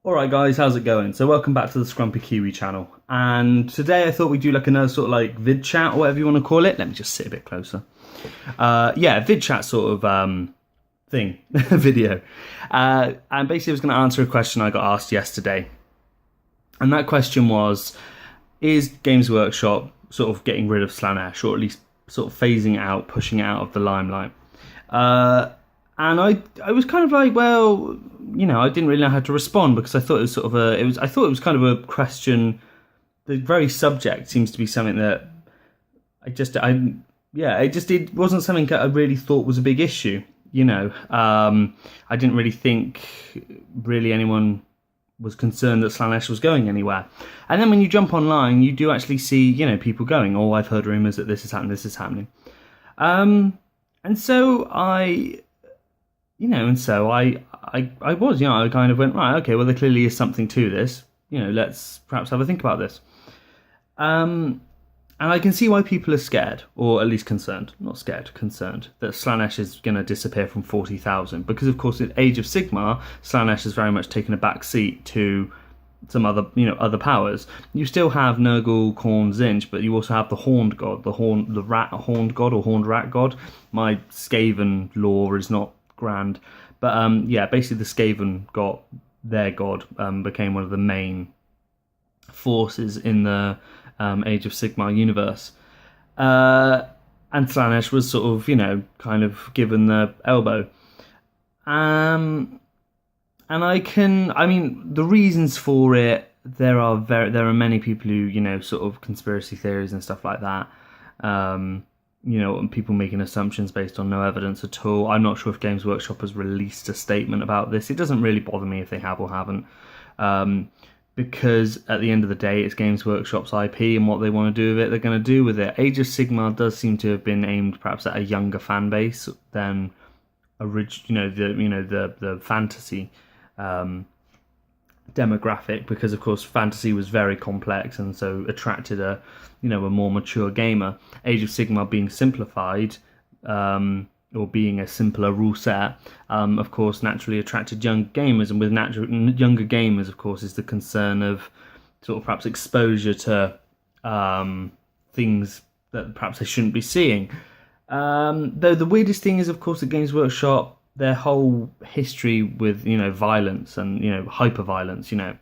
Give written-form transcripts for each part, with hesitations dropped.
Alright guys, how's it going? So welcome back to the Scrumpy Kiwi channel. And today I thought we'd do like another sort of like vid chat or whatever you want to call it. Let me just sit a bit closer. Yeah, vid chat sort of thing, video. And basically I was going to answer a question I got asked yesterday. And that question was, is Games Workshop sort of getting rid of Slaanesh, or at least sort of phasing it out, pushing it out of the limelight? And I was kind of like, well, you know, I didn't really know how to respond because I thought it was sort of I thought it was kind of a question. The very subject seems to be something that it wasn't something that I really thought was a big issue. You know, I didn't really think anyone was concerned that Slaanesh was going anywhere. And then when you jump online, you do actually see, you know, people going, oh, I've heard rumours that this is happening. And so I was, you know, I kind of went, right, okay, well, there clearly is something to this. You know, let's perhaps have a think about this. And I can see why people are scared, or at least concerned. Not scared, concerned, that Slaanesh is going to disappear from 40,000. Because, of course, in Age of Sigmar, Slaanesh has very much taken a back seat to some other, you know, other powers. You still have Nurgle, Khorne, Tzeentch, but you also have the Horned God, the rat horned god or horned rat god. My Skaven lore is not grand, but yeah, basically the Skaven got their god, became one of the main forces in the Age of Sigmar universe, and Slaanesh was sort of, you know, kind of given the elbow, and the reasons for it, there are many people who, you know, sort of conspiracy theories and stuff like that. You know, and people making assumptions based on no evidence at all. I'm not sure if Games Workshop has released a statement about this. It doesn't really bother me if they have or haven't, because at the end of the day, it's Games Workshop's IP, and what they want to do with it, they're going to do with it. Age of Sigmar does seem to have been aimed perhaps at a younger fan base than the fantasy demographic, because of course fantasy was very complex and so attracted a more mature gamer. Age of Sigmar being simplified, or being a simpler rule set, of course naturally attracted young gamers, and with younger gamers, of course, is the concern of sort of perhaps exposure to things that perhaps they shouldn't be seeing. Though the weirdest thing is, of course, the Games Workshop, their whole history with, you know, violence and, you know, hyper violence, you know,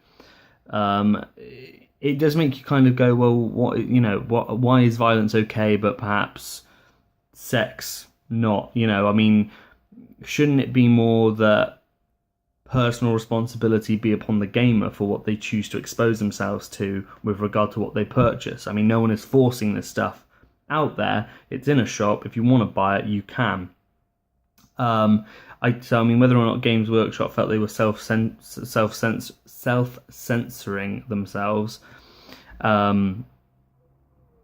it does make you kind of go, well, why is violence okay, but perhaps sex not? You know, I mean, shouldn't it be more that personal responsibility be upon the gamer for what they choose to expose themselves to with regard to what they purchase? I mean, no one is forcing this stuff out there. It's in a shop. If you want to buy it, you can. I mean, whether or not Games Workshop felt they were self-censoring themselves, or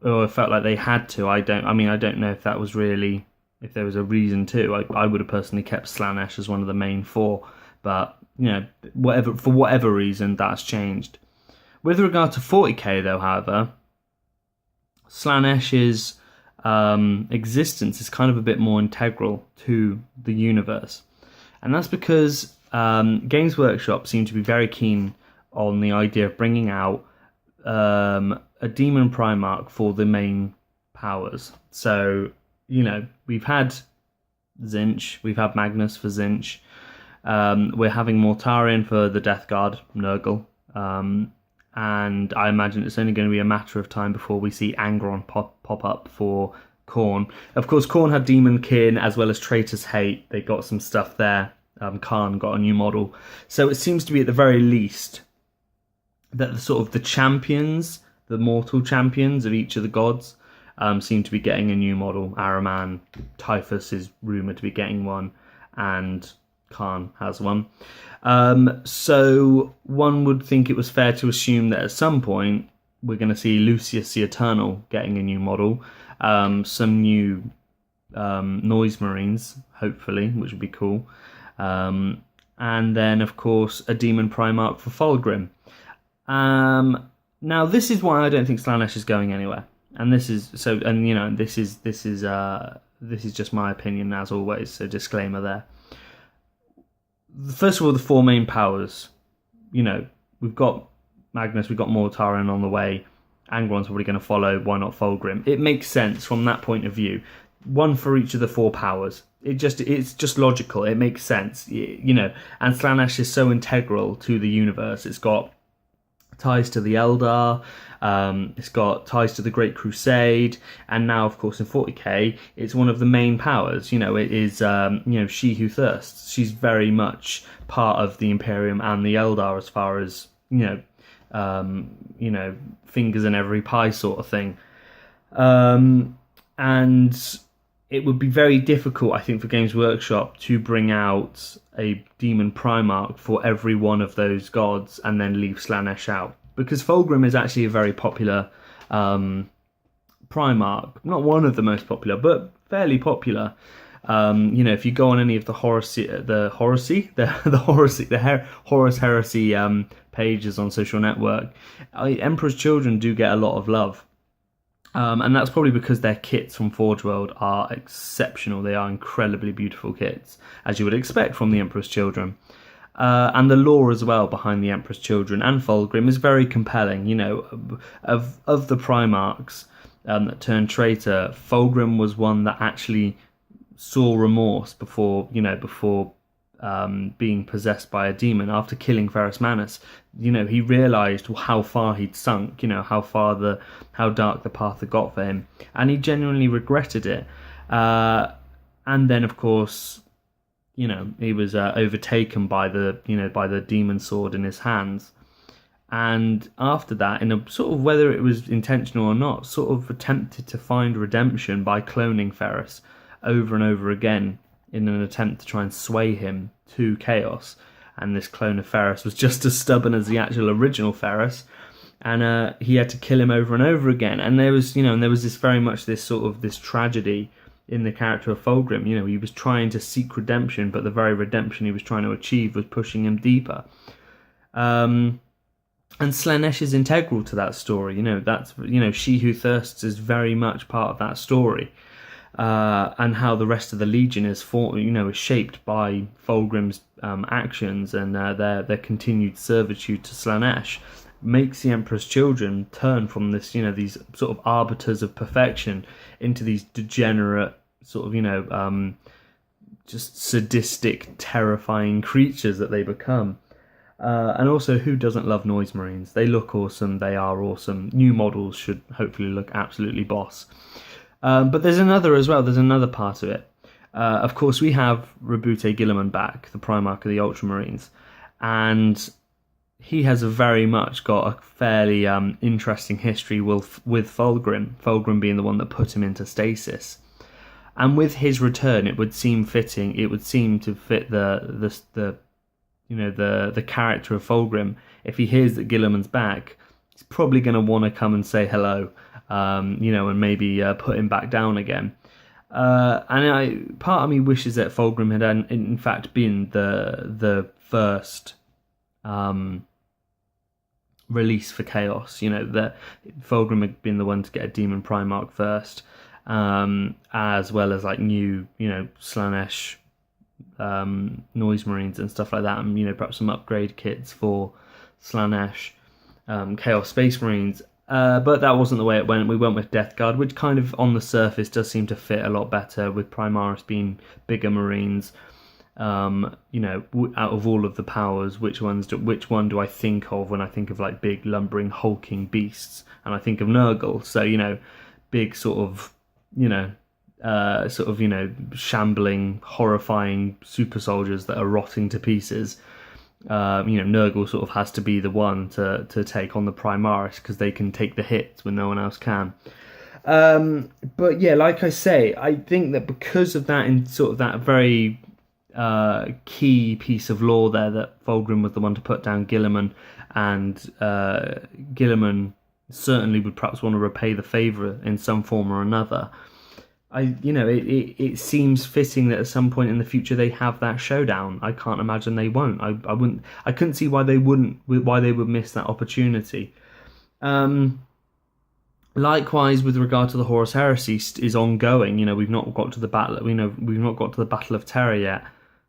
it felt like they had to. I don't know if that was really, if there was a reason to. I would have personally kept Slaanesh as one of the main four, but, you know, for whatever reason, that's changed. With regard to 40k, though, however, Slaanesh's existence is kind of a bit more integral to the universe, and that's because Games Workshop seem to be very keen on the idea of bringing out a demon Primarch for the main powers. So, you know, we've had Tzeentch, we've had Magnus for Tzeentch, we're having Mortarion for the Death Guard, Nurgle, and I imagine it's only going to be a matter of time before we see Angron pop up for Khorne. Of course, Khorne had Demon Kin as well as Traitor's Hate. They got some stuff there. Khan got a new model. So it seems to be at the very least that the champions, the mortal champions of each of the gods, seem to be getting a new model. Ahriman, Typhus is rumoured to be getting one, and Khan has one. So one would think it was fair to assume that at some point we're going to see Lucius the Eternal getting a new model, some new Noise Marines, hopefully, which would be cool, and then of course a Demon Primarch for Fulgrim. Now this is why I don't think Slaanesh is going anywhere, and this is just my opinion as always. So disclaimer there. First of all, the four main powers we've got Magnus, we've got Mortarion on the way, Angron's probably going to follow, why not Fulgrim? It makes sense from that point of view. One for each of the 4 powers. It's just logical. It makes sense, and Slaanesh is so integral to the universe. It's got ties to the Eldar, it's got ties to the Great Crusade, and now, of course, in 40k, it's one of the main powers. It is, She Who Thirsts. She's very much part of the Imperium and the Eldar as far as, fingers in every pie sort of thing. And it would be very difficult, I think, for Games Workshop to bring out a demon Primarch for every one of those gods and then leave Slaanesh out. Because Fulgrim is actually a very popular Primarch. Not one of the most popular, but fairly popular. If you go on any of the Horus Heresy pages on social network, Emperor's Children do get a lot of love. And that's probably because their kits from Forge World are exceptional. They are incredibly beautiful kits, as you would expect from the Emperor's Children. And the lore as well behind the Emperor's Children and Fulgrim is very compelling. Of the Primarchs that turned traitor, Fulgrim was one that actually saw remorse before being possessed by a demon after killing Ferrus Manus. He realised how far he'd sunk, how dark the path had got for him, and he genuinely regretted it. And then, of course, he was overtaken by the demon sword in his hands. And after that, in a sort of, whether it was intentional or not, sort of attempted to find redemption by cloning Ferrus over and over again in an attempt to try and sway him to chaos. And this clone of Ferrus was just as stubborn as the actual original Ferrus, and he had to kill him over and over again. And there was this very much this tragedy in the character of Fulgrim. He was trying to seek redemption, but the very redemption he was trying to achieve was pushing him deeper. And Slaanesh is integral to that story. That's She Who Thirsts is very much part of that story. And how the rest of the Legion is shaped by Fulgrim's actions and their continued servitude to Slaanesh, makes the Emperor's Children turn from this, these sort of arbiters of perfection into these degenerate just sadistic, terrifying creatures that they become. And also, who doesn't love Noise Marines? They look awesome. They are awesome. New models should hopefully look absolutely boss. But there's another part of it. Of course, we have Rabute Guilliman back, the Primarch of the Ultramarines, and he has very much got a fairly interesting history with Fulgrim being the one that put him into stasis. And with his return, it would seem fitting. It would seem to fit the character of Fulgrim. If he hears that Guilliman's back, he's probably going to want to come and say hello, and maybe put him back down again. And part of me wishes that Fulgrim had in fact been the first release for Chaos. That Fulgrim had been the one to get a Demon Primarch first, as well as new Slaanesh Noise Marines and stuff like that, and perhaps some upgrade kits for Slaanesh Chaos Space Marines. But that wasn't the way it went. We went with Death Guard, which kind of on the surface does seem to fit a lot better, with Primaris being bigger Marines. Out of all of the powers, which one do I think of when I think of big lumbering hulking beasts? And I think of Nurgle. So big sort of shambling, horrifying super soldiers that are rotting to pieces. Nurgle sort of has to be the one to take on the Primaris, because they can take the hits when no one else can. But yeah, like I say, I think that because of that, in sort of that very key piece of lore there, that Fulgrim was the one to put down Guilliman, and Guilliman certainly would perhaps want to repay the favour in some form or another. It seems fitting that at some point in the future they have that showdown. I can't imagine they won't. I couldn't see why they would miss that opportunity. Likewise, with regard to the Horus Heresy, is ongoing. We've not got to the battle. We've not got to the Battle of Terra yet.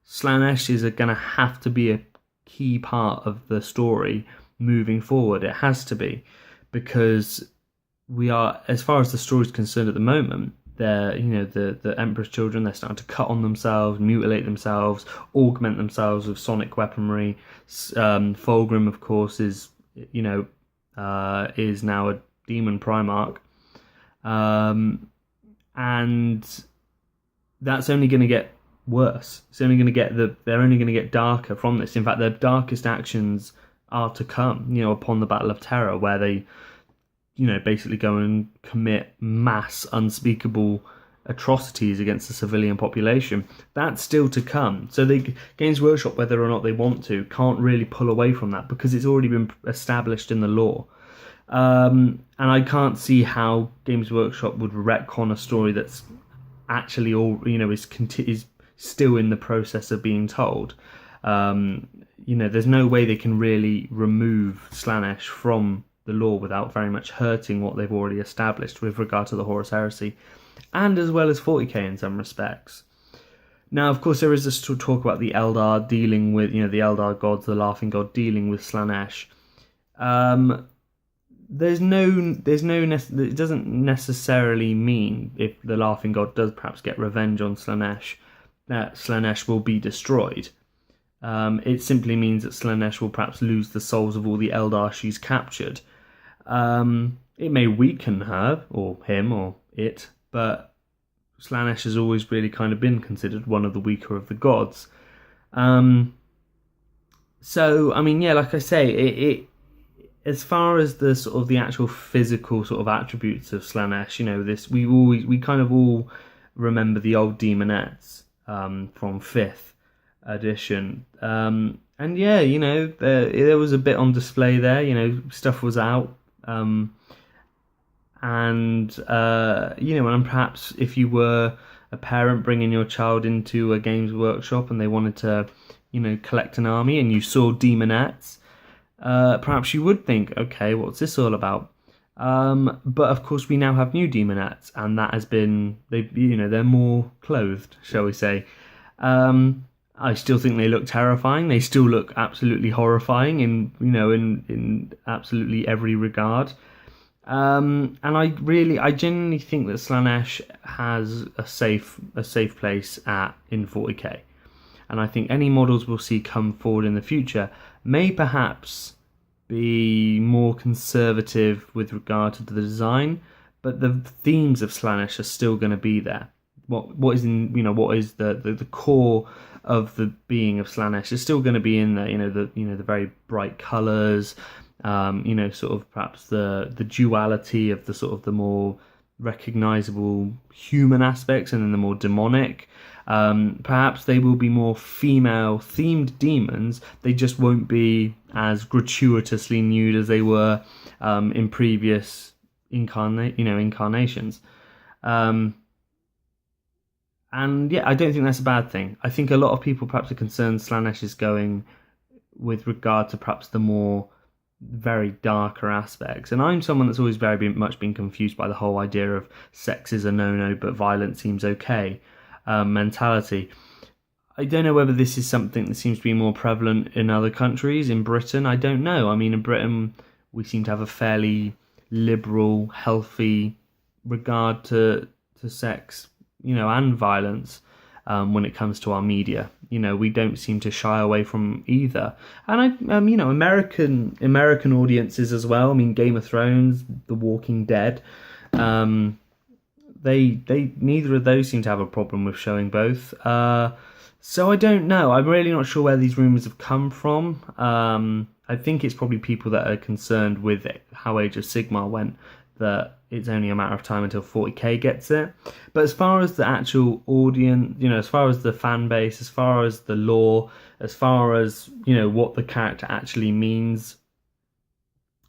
Slaanesh is going to have to be a key part of the story moving forward. It has to be, because we are, as far as the story is concerned at the moment, they're, the Emperor's children, they're starting to cut on themselves, mutilate themselves, augment themselves with sonic weaponry. Fulgrim, of course, is now a demon Primarch. And that's only going to get worse. It's only going to get they're only going to get darker from this. In fact, their darkest actions are to come, upon the Battle of Terror, where they, basically go and commit mass unspeakable atrocities against the civilian population. That's still to come. So Games Workshop, whether or not they want to, can't really pull away from that, because it's already been established in the lore. And I can't see how Games Workshop would retcon a story that's actually is still in the process of being told. There's no way they can really remove Slaanesh from the lore without very much hurting what they've already established with regard to the Horus Heresy, and as well as 40k in some respects. Now, of course, there is this talk about the Eldar dealing with, the Eldar gods, the Laughing God dealing with Slaanesh. It doesn't necessarily mean, if the Laughing God does perhaps get revenge on Slaanesh, that Slaanesh will be destroyed. It simply means that Slaanesh will perhaps lose the souls of all the Eldar she's captured. It may weaken her, or him, or it, but Slaanesh has always really kind of been considered one of the weaker of the gods. So, like I say, it as far as the sort of the actual physical sort of attributes of Slaanesh, we kind of all remember the old demonettes from 5th edition. And yeah, there was a bit on display there, stuff was out. And perhaps if you were a parent bringing your child into a Games Workshop and they wanted to, collect an army, and you saw demonettes, perhaps you would think, okay, what's this all about? But of course we now have new demonettes, and that has been, they're more clothed, shall we say. I still think they look terrifying. They still look absolutely horrifying in absolutely every regard. And I genuinely think that Slaanesh has a safe place in 40k. And I think any models we'll see come forward in the future may perhaps be more conservative with regard to the design, but the themes of Slaanesh are still going to be there. What is the core of the being of Slaanesh is still going to be in there. The very bright colours, sort of perhaps the duality of the sort of the more recognisable human aspects, and then the more demonic. Perhaps they will be more female themed demons. They just won't be as gratuitously nude as they were in previous incarnations. And yeah, I don't think that's a bad thing. I think a lot of people perhaps are concerned Slaanesh is going with regard to perhaps the more very darker aspects. And I'm someone that's always very much been confused by the whole idea of sex is a no-no but violence seems okay mentality. I don't know whether this is something that seems to be more prevalent in other countries. In Britain, I don't know. In Britain, we seem to have a fairly liberal, healthy regard to sex, and violence when it comes to our media. We don't seem to shy away from either. And American audiences as well. Game of Thrones, The Walking Dead, they neither of those seem to have a problem with showing both. So I don't know. I'm really not sure where these rumours have come from. I think it's probably people that are concerned with how Age of Sigmar went, that it's only a matter of time until 40k gets it. But as far as the actual audience, as far as the fan base, as far as the lore, as far as, what the character actually means,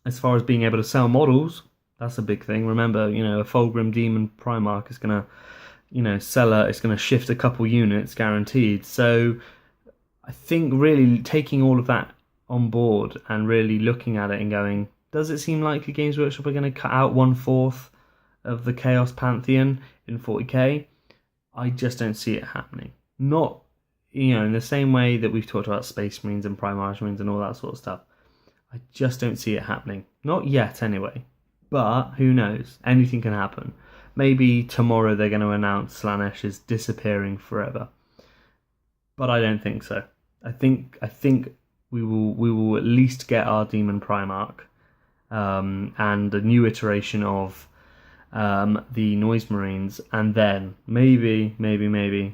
as far as being able to sell models, that's a big thing. Remember, a Fulgrim Demon Primarch is going to, it's going to shift a couple units guaranteed. So I think really taking all of that on board and really looking at it and going, does it seem likely Games Workshop are going to cut out 1/4 of the Chaos Pantheon in 40k? I just don't see it happening. Not you know, in the same way that we've talked about Space Marines and Primaris Marines and all that sort of stuff, I just don't see it happening. Not yet, anyway. But who knows? Anything can happen. Maybe tomorrow they're going to announce Slaanesh is disappearing forever. But I don't think so. I think we will at least get our Demon Primarch and a new iteration of the Noise Marines, and then maybe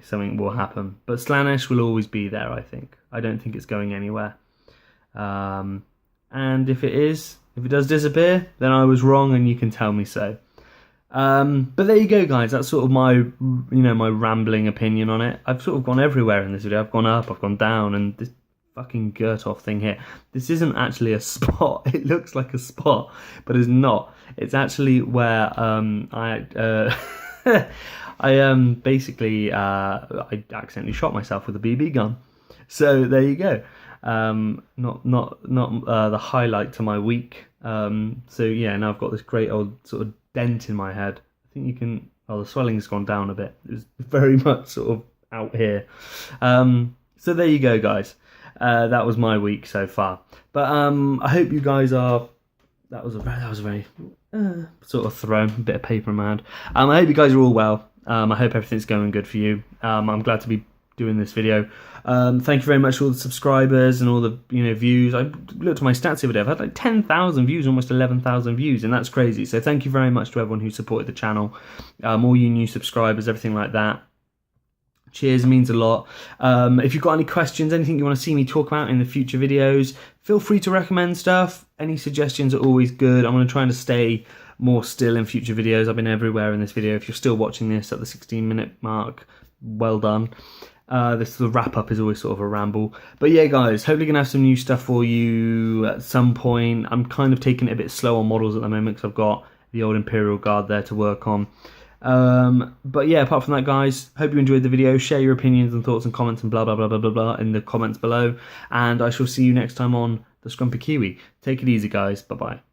something will happen. But Slaanesh will always be there, I think. I don't think it's going anywhere. And if it does disappear, then I was wrong, and you can tell me so. But there you go, guys. That's sort of my, my rambling opinion on it. I've sort of gone everywhere in this video. I've gone up, I've gone down, and this fucking girt-off thing here. This isn't actually a spot. It looks like a spot, but it's not. It's actually where I basically I accidentally shot myself with a BB gun. So there you go. Not the highlight to my week. So yeah, now I've got this great old sort of dent in my head. I think you can. Oh, the swelling's gone down a bit. It was very much sort of out here. So there you go, guys. That was my week so far. But I hope you guys are. That was a very sort of thrown, a bit of paper in my hand. I hope you guys are all well. I hope everything's going good for you. I'm glad to be doing this video. Thank you very much to all the subscribers and all the views. I looked at my stats the other day. I've had like 10,000 views, almost 11,000 views, and that's crazy. So thank you very much to everyone who supported the channel, all you new subscribers, everything like that. Cheers, means a lot. If you've got any questions, anything you want to see me talk about in the future videos, feel free to recommend stuff. Any suggestions are always good. I'm going to try to stay more still in future videos. I've been everywhere in this video. If you're still watching this at the 16-minute mark, well done. This the wrap up is always sort of a ramble. But yeah, guys, hopefully gonna have some new stuff for you at some point. I'm kind of taking it a bit slow on models at the moment because I've got the old Imperial Guard there to work on. But yeah, apart from that, guys, hope you enjoyed the video. Share your opinions and thoughts and comments and blah blah blah blah blah blah in the comments below, and I shall see you next time on the Scrumpy Kiwi. Take it easy, guys. Bye bye.